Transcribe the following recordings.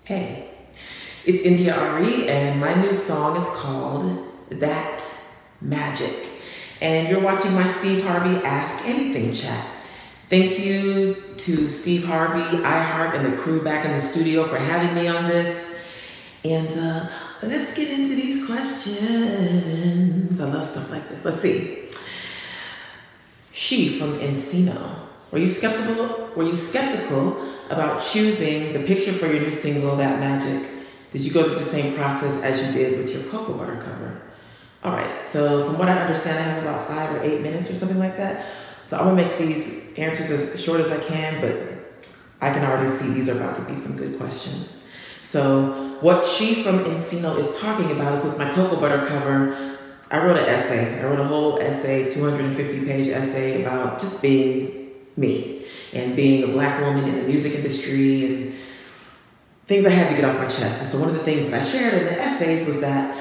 Hey, it's India Arie, and my new song is called That Magic. And you're watching my Steve Harvey Ask Anything chat. Thank you to Steve Harvey, iHeart, and the crew back in the studio for having me on this. And let's get into these questions. I love stuff like this. Let's see. She from Encino. Were you skeptical about choosing the picture for your new single, That Magic? Did you go through the same process as you did with your cocoa butter cover? All right, so from what I understand, I have about 5 or 8 minutes or something like that. So I'm gonna make these answers as short as I can, but I can already see these are about to be some good questions. So what She from Encino is talking about is with my cocoa butter cover, I wrote an essay. I wrote a whole essay, 250-page essay about just being me and being a Black woman in the music industry and things I had to get off my chest. And so one of the things that I shared in the essays was that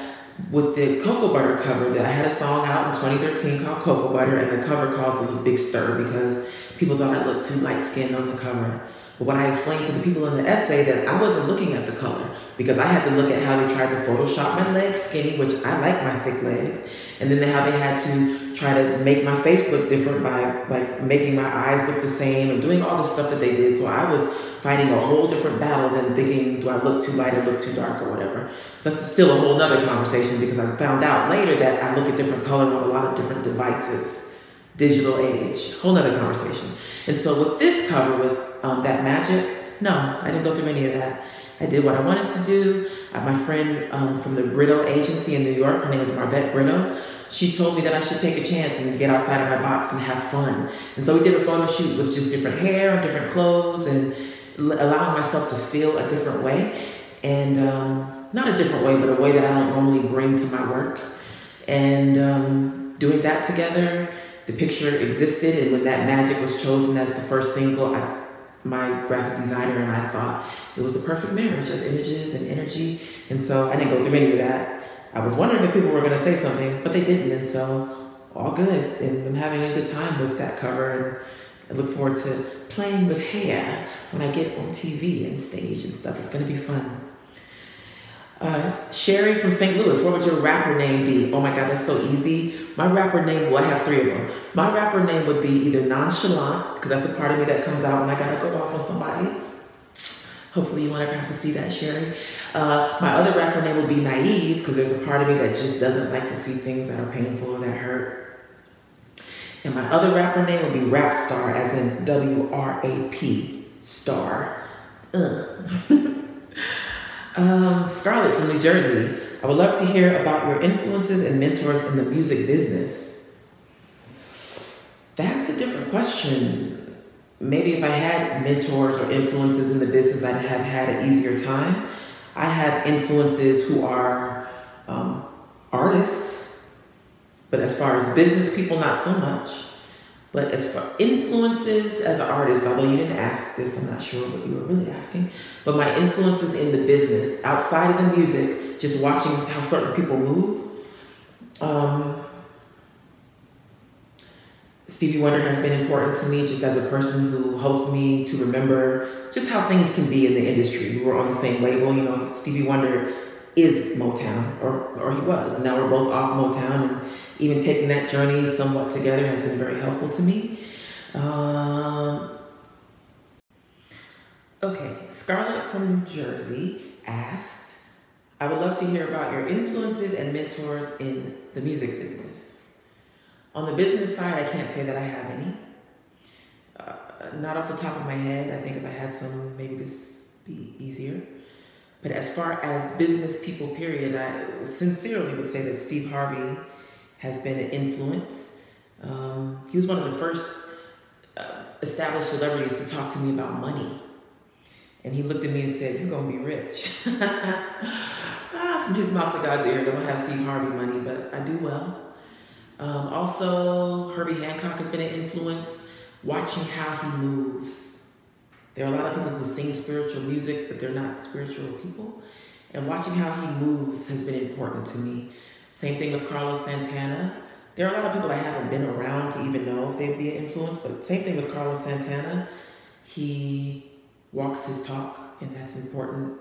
with the cocoa butter cover, that I had a song out in 2013 called Cocoa Butter, and the cover caused a big stir because people thought I looked too light-skinned on the cover. But when I explained to the people in the essay that I wasn't looking at the color, because I had to look at how they tried to Photoshop my legs skinny, which I like my thick legs, and then how they had to try to make my face look different by like making my eyes look the same and doing all the stuff that they did. So I was fighting a whole different battle than thinking, do I look too light or look too dark or whatever. So that's still a whole nother conversation, because I found out later that I look a different color on a lot of different devices. Digital age, whole nother conversation. And so with this cover, with That Magic, no, I didn't go through any of that. I did what I wanted to do. My friend from the Brito agency in New York, her name is Marvette Brito, she told me that I should take a chance and get outside of my box and have fun. And so we did a photo shoot with just different hair, different clothes, and allowing myself to feel a different way. And not a different way, but a way that I don't normally bring to my work. And doing that together, the picture existed, and when That Magic was chosen as the first single, my graphic designer and I thought it was a perfect marriage of images and energy. And so I didn't go through any of that. I was wondering if people were going to say something, but they didn't. And so all good. And I'm having a good time with that cover. And I look forward to playing with hair when I get on TV and stage and stuff. It's going to be fun. Sherry from St. Louis, what would your rapper name be? Oh my God, that's so easy. My rapper name, well, I have 3 of them. My rapper name would be either Nonchalant, because that's a part of me that comes out when I gotta go off on somebody. Hopefully you won't ever have to see that, Sherry. My other rapper name would be Naive, because there's a part of me that just doesn't like to see things that are painful or that hurt. And my other rapper name would be Rap Star, as in W-R-A-P, star. Scarlett from New Jersey. I would love to hear about your influences and mentors in the music business. That's a different question. Maybe if I had mentors or influences in the business, I'd have had an easier time. I have influences who are artists, but as far as business people, not so much. But as for influences as an artist, although you didn't ask this, I'm not sure what you were really asking, but my influences in the business, outside of the music, just watching how certain people move. Stevie Wonder has been important to me just as a person who helps me to remember just how things can be in the industry. We were on the same label, you know, Stevie Wonder is Motown, or he was. Now we're both off Motown, and even taking that journey somewhat together has been very helpful to me. Okay, Scarlett from New Jersey asked, I would love to hear about your influences and mentors in the music business. On the business side, I can't say that I have any. Not off the top of my head. I think if I had some, maybe this would be easier. But as far as business people, period, I sincerely would say that Steve Harvey has been an influence. He was one of the first established celebrities to talk to me about money. And he looked at me and said, you're gonna be rich. From his mouth to God's ears, I don't have Steve Harvey money, but I do well. Also, Herbie Hancock has been an influence, watching how he moves. There are a lot of people who sing spiritual music, but they're not spiritual people. And watching how he moves has been important to me. Same thing with Carlos Santana. There are a lot of people I haven't been around to even know if they'd be an influence, but same thing with Carlos Santana. He walks his talk, and that's important.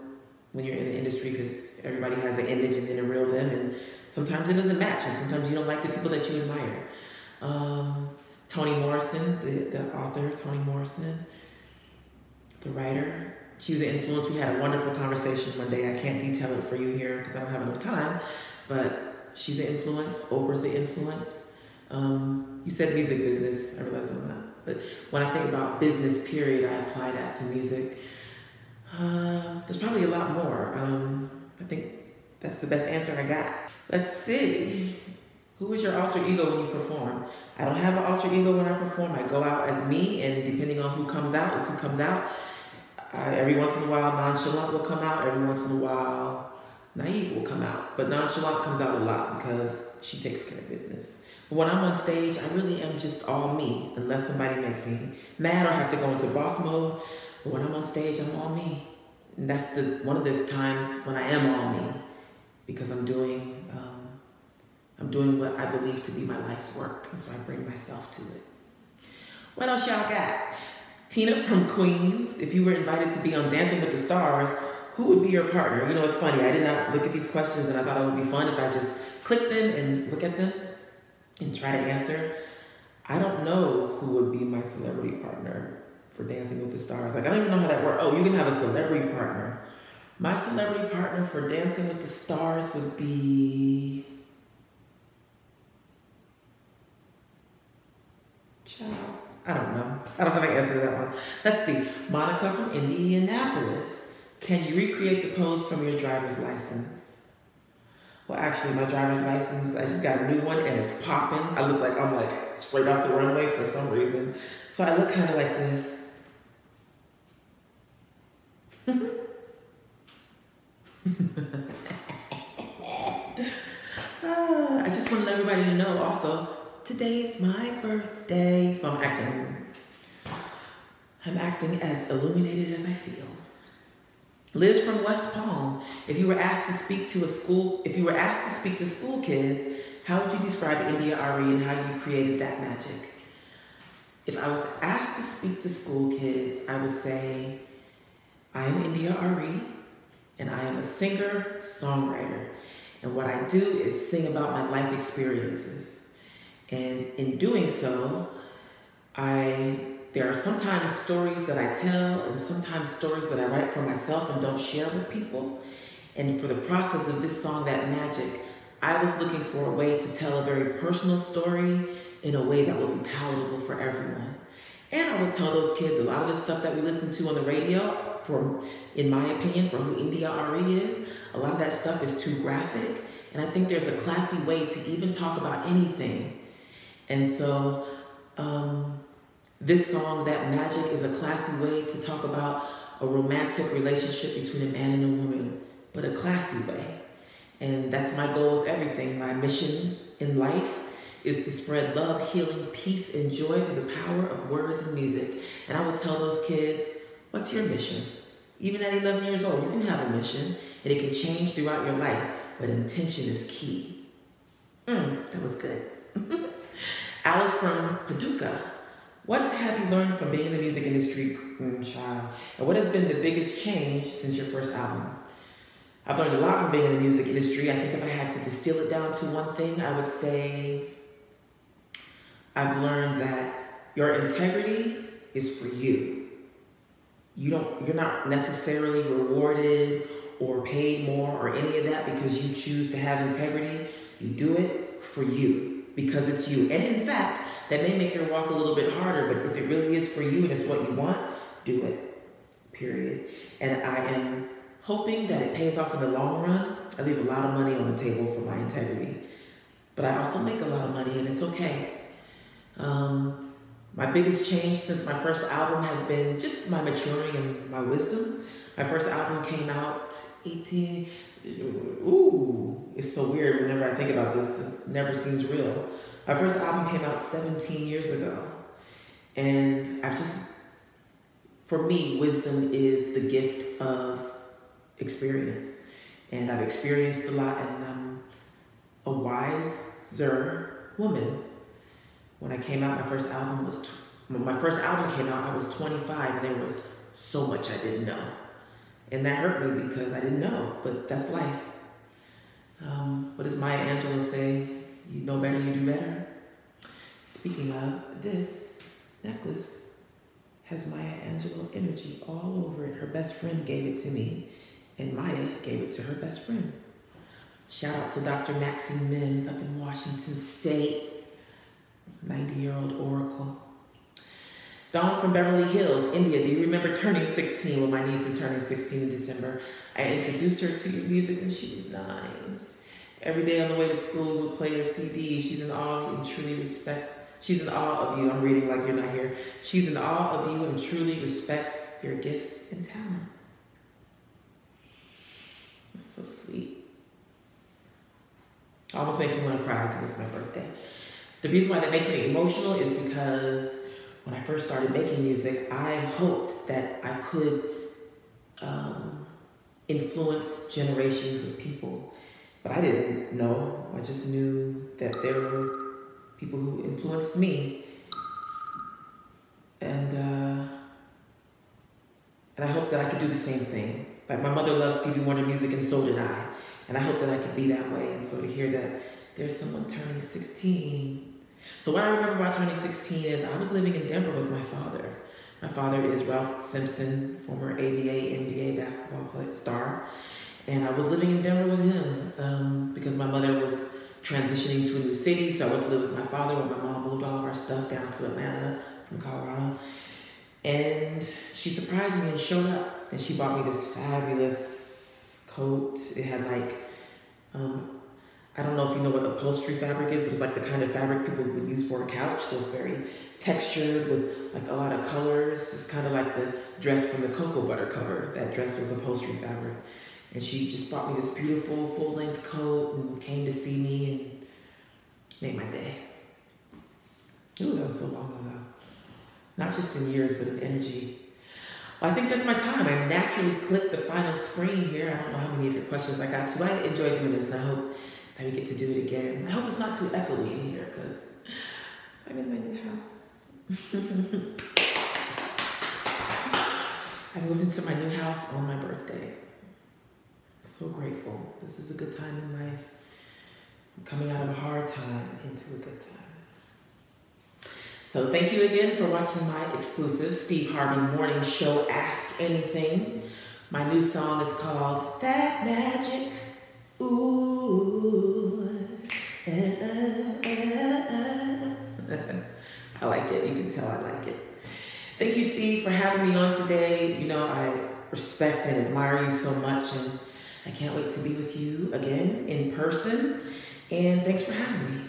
when you're in the industry, because everybody has an image and then a real them, and sometimes it doesn't match, and sometimes you don't like the people that you admire. Toni Morrison, the author, Toni Morrison, the writer, she was an influence. We had a wonderful conversation one day. I can't detail it for you here because I don't have enough time, but she's an influence. Oprah's an influence. You said music business. I realize I'm not. But when I think about business, period, I apply that to music. There's probably a lot more. I think that's the best answer I got. Let's see. Who is your alter ego when you perform? I don't have an alter ego when I perform. I go out as me, and depending on who comes out is who comes out. Every once in a while, Nonchalant will come out. Every once in a while, Naive will come out. But Nonchalant comes out a lot because she takes care of business. But when I'm on stage, I really am just all me, unless somebody makes me mad or I have to go into boss mode. But when I'm on stage, I'm all me. And that's one of the times when I am all me, because I'm doing what I believe to be my life's work, and so I bring myself to it. What else y'all got? Tina from Queens, if you were invited to be on Dancing with the Stars, who would be your partner? You know, it's funny, I did not look at these questions, and I thought it would be fun if I just click them and look at them and try to answer. I don't know who would be my celebrity partner for Dancing with the Stars. Like, I don't even know how that works. Oh, you can have a celebrity partner. My celebrity partner for Dancing with the Stars would be... I don't know. I don't have an answer to that one. Let's see. Monica from Indianapolis. Can you recreate the pose from your driver's license? Well, actually, my driver's license, I just got a new one and it's popping. I look like I'm like straight off the runway for some reason. So I look kind of like this. I just want everybody to know also, today is my birthday, so I'm acting as illuminated as I feel. Liz from West Palm, if you were asked to speak to school kids, how would you describe India Arie and how you created that magic? If I was asked to speak to school kids, I would say, I am India Arie, and I am a singer-songwriter. And what I do is sing about my life experiences. And in doing so, there are sometimes stories that I tell and sometimes stories that I write for myself and don't share with people. And for the process of this song, That Magic, I was looking for a way to tell a very personal story in a way that would be palatable for everyone. And I would tell those kids a lot of the stuff that we listen to on the radio, in my opinion, for who India Arie is, a lot of that stuff is too graphic. And I think there's a classy way to even talk about anything. And so this song, That Magic, is a classy way to talk about a romantic relationship between a man and a woman, but a classy way. And that's my goal with everything. My mission in life is to spread love, healing, peace, and joy through the power of words and music. And I would tell those kids, what's your mission? Even at 11 years old, you can have a mission, and it can change throughout your life, but intention is key. That was good. Alice from Paducah. What have you learned from being in the music industry, child? And what has been the biggest change since your first album? I've learned a lot from being in the music industry. I think if I had to distill it down to one thing, I would say I've learned that your integrity is for you. You're not necessarily rewarded or paid more or any of that because you choose to have integrity. You do it for you because it's you. And in fact, that may make your walk a little bit harder, but if it really is for you and it's what you want, do it, period. And I am hoping that it pays off in the long run. I leave a lot of money on the table for my integrity, but I also make a lot of money and it's okay. My biggest change since my first album has been just my maturing and my wisdom. My first album came out it's so weird whenever I think about this. It never seems real. My first album came out 17 years ago. And for me, wisdom is the gift of experience. And I've experienced a lot, and I'm a wiser woman. When I came out, my first album came out, I was 25, and there was so much I didn't know. And that hurt me because I didn't know, but that's life. What does Maya Angelou say? You know better, you do better. Speaking of, this necklace has Maya Angelou energy all over it. Her best friend gave it to me, and Maya gave it to her best friend. Shout out to Dr. Maxine Mims up in Washington State, 90-year-old oracle. Dawn from Beverly Hills, India. Do you remember turning 16? Well, my niece is turning 16 in December. I introduced her to your music when she was 9. Every day on the way to school, we would play your CD. She's in awe of you and truly respects. She's in awe of you. I'm reading like you're not here. She's in awe of you and truly respects your gifts and talents. That's so sweet. Almost makes me want to cry because it's my birthday. The reason why that makes me emotional is because when I first started making music, I hoped that I could influence generations of people. But I didn't know. I just knew that there were people who influenced me. And I hope that I could do the same thing. Like my mother loves Stevie Wonder music and so did I. And I hope that I could be that way. And so to hear that there's someone turning 16. So what I remember about turning 16 is I was living in Denver with my father. My father is Ralph Simpson, former ABA, NBA basketball star. And I was living in Denver with him because my mother was transitioning to a new city. So I went to live with my father when my mom moved all of our stuff down to Atlanta from Colorado. And she surprised me and showed up. And she bought me this fabulous coat. It had like, I don't know if you know what upholstery fabric is, but it's like the kind of fabric people would use for a couch. So it's very textured with like a lot of colors. It's kind of like the dress from the cocoa butter cover. That dress was upholstery fabric. And she just bought me this beautiful full-length coat and came to see me and made my day. Ooh, that was so long ago. Not just in years, but in energy. Well, I think that's my time. I naturally clicked the final screen here. I don't know how many of your questions I got to. I enjoyed doing this, and I hope that we get to do it again. I hope it's not too echoey in here, because I'm in my new house. I moved into my new house on my birthday. So grateful. This is a good time in life. I'm coming out of a hard time into a good time. So thank you again for watching my exclusive Steve Harvey morning show, Ask Anything. My new song is called That Magic. Ooh. I like it. You can tell I like it. Thank you, Steve, for having me on today. You know, I respect and admire you so much, and I can't wait to be with you again in person. And thanks for having me.